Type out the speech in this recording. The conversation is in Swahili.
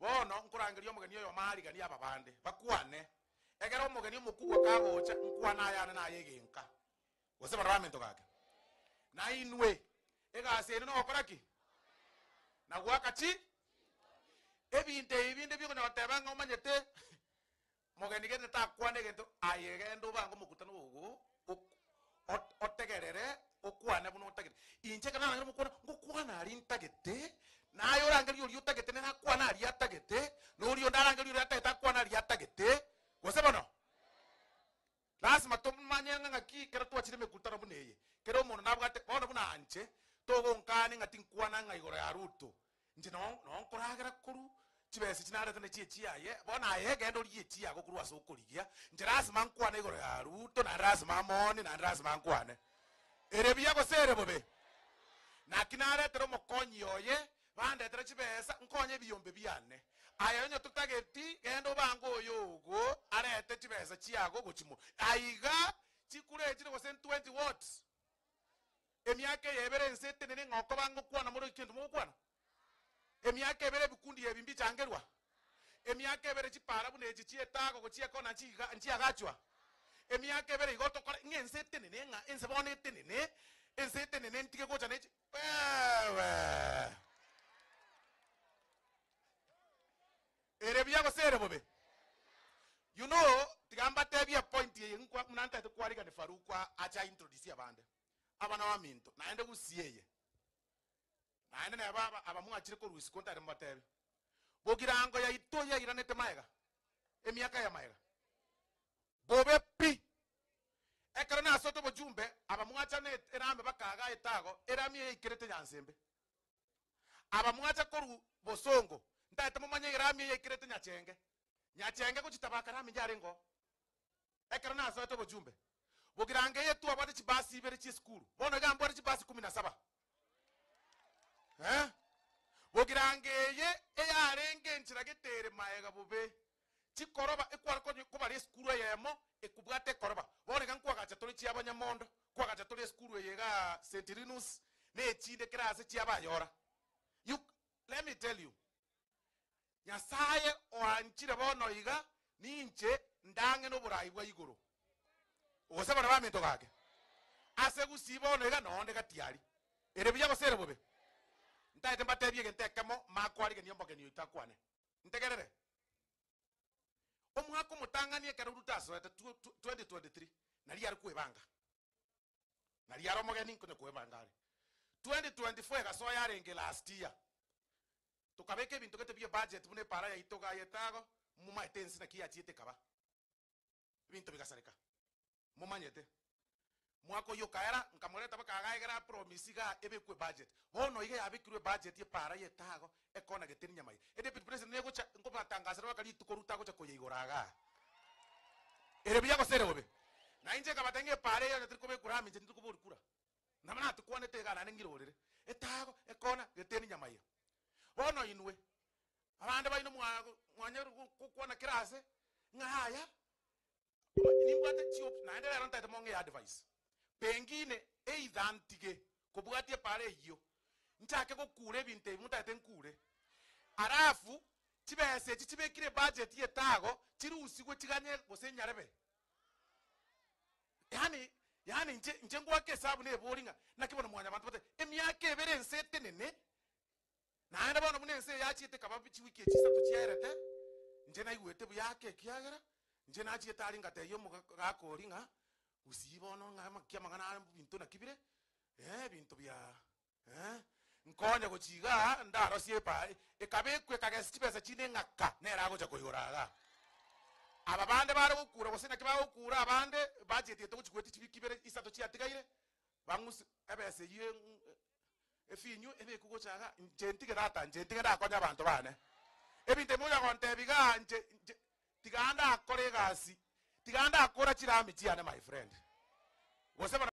bono nkurangeria omugeni oyo marigani ababande bakwane egera omugeni omukugwa kagocha nkwana ayane naye genka gose baramento gake na inwe egase eno nokoraki na gwakachi ebinde byo nyoteba ngomanyete mugeni gete takwane gento ayegendo bango mukutano ugo otegerere okwane buno otegerere inche kana ngero mukwana ngokwana ali ntagete nayo rangeri uri utagete na kwana ali atagete no uri ondarangeri uri atagete kwana ali atagete gose bono lazima tumanyanga ngaki kera twachire mekutano buneye kero umuntu nabwate bono buna anche togo nkane ngati nkwana ngaigoro ya ruto nje no nkoragera kuru chibese chinara tane chiaye bona aye gendo liye go kuru asokorigia nje lazima nkwane igoro ya ruto na lazima mone na lazima nkwane erebia go sere bobe na kinare tero mokonyi oye bande tero chibesa nkonye biyombe byane ayo nyo tutageti gendo bango oyogo arete chibesa chiago gochimo aiga chikure chire go 20 watts emyake yebere nsete nene ngoko bango kwana muri kintu mu kwana emyake yebere bikundi yebimbi changerwa emyake yebere chipara bune chietago gochie kona chiga nchiagachwa emyake yebere igoto kora ngensete nene nga ensebone tenene ensete nene ntike gocha nechi wewe erebia go sere bobe you know tigamba tebia point ye nkwa mnanta te kwariga ne farukwa acha introduce abande abana wa minto naende gusiyeye naende ne baba abamunga chire ko rusi kontare mbatebe bogirango ya itoya iranete maega emiaka ya maega bobe pi ekara na soto bojumbe abamunga chane erambe bakaga etago erami ikirete nyansembe abamunga chakoru bosongo ndate mumanye irami ikirete nyachenge kuchitabaka rami jarengo ekara na soto bojumbe bogirange yetu abade chibasi ibere chi school bono gambo ari chibasi 17 bogirange ye eyarenge nchiragetere maega bobe chikoroba ekwara ko bari school yemo ekubwate koroba bono gankwa gacha tori chi abanyamondo kwa gacha tori school yega Sentirinus ne chinde class chi abayora you let me tell you nyasaye oanchire bono iga ninche ndange no burayi bwa igoro ose bana bamento gake ase gusibo no ega nonde gatiari ere biya gosere bobe ntaite mbatebye gentekemo makwari ge niomboge ni utakwane ntegerere omwako mutanganie karuruta so 2023 nali ari kwebanga nali ari omoge ninko ne kwebanga ari 2024 gaso yarenge last year tukabeke bintu gete bye budget bune para ya itoga yetago muma etensi na kiya chiete kaba bintu bigasareka mumanyete mwako yo kaera nkamoleta bakagaigera promise ga ebekwe budget bono ige abikirwe budget ye para yetago ekona geteni nyamai ede president nego cha ngoba tangazira bakali tukoruta gocha koyigoraga ere biya gosere bobe na inje kabatenge pare yo netrikobe kurami nje ntukuburi kura namana tukwane tega na ngirorere etago ekona geteni nyamai bono inwe abande bayino mwanya kukwana kirase ngaya nimbate chiop na ndela ronta temonge advice pengine eithantige kubwatie pare hiyo nchake kokure binte mutate nkure arafu chibese chichibekire budget yetago chirusigwe chiganye bosenyarebe yani nje ngwake hesabu ne boringa nakibona mwanya abantu bate emyake ebere nsete nene na enda bona munense yachite kababi chiwiki echisatu chierete nje nayiwete buyake kiagera nje nachi etali ngate yo mugakoringa usibono ngama kyamangana bintu nakibire bintu bya nkonja gochiga ndaro siepa ekabekwe kagesipesa chine ngaka nerago cha koyoraga ababande bare gukura gosena kiba gukura abande budget yeto kuchikwete chibikibere isato chiatigaire bangus ebese ye efinyu ebe kugochaga njentige data njentige da konya abantu bane ebinte moya konte biga nje tiganda akore gasi tiganda akora chirami chiane my friend.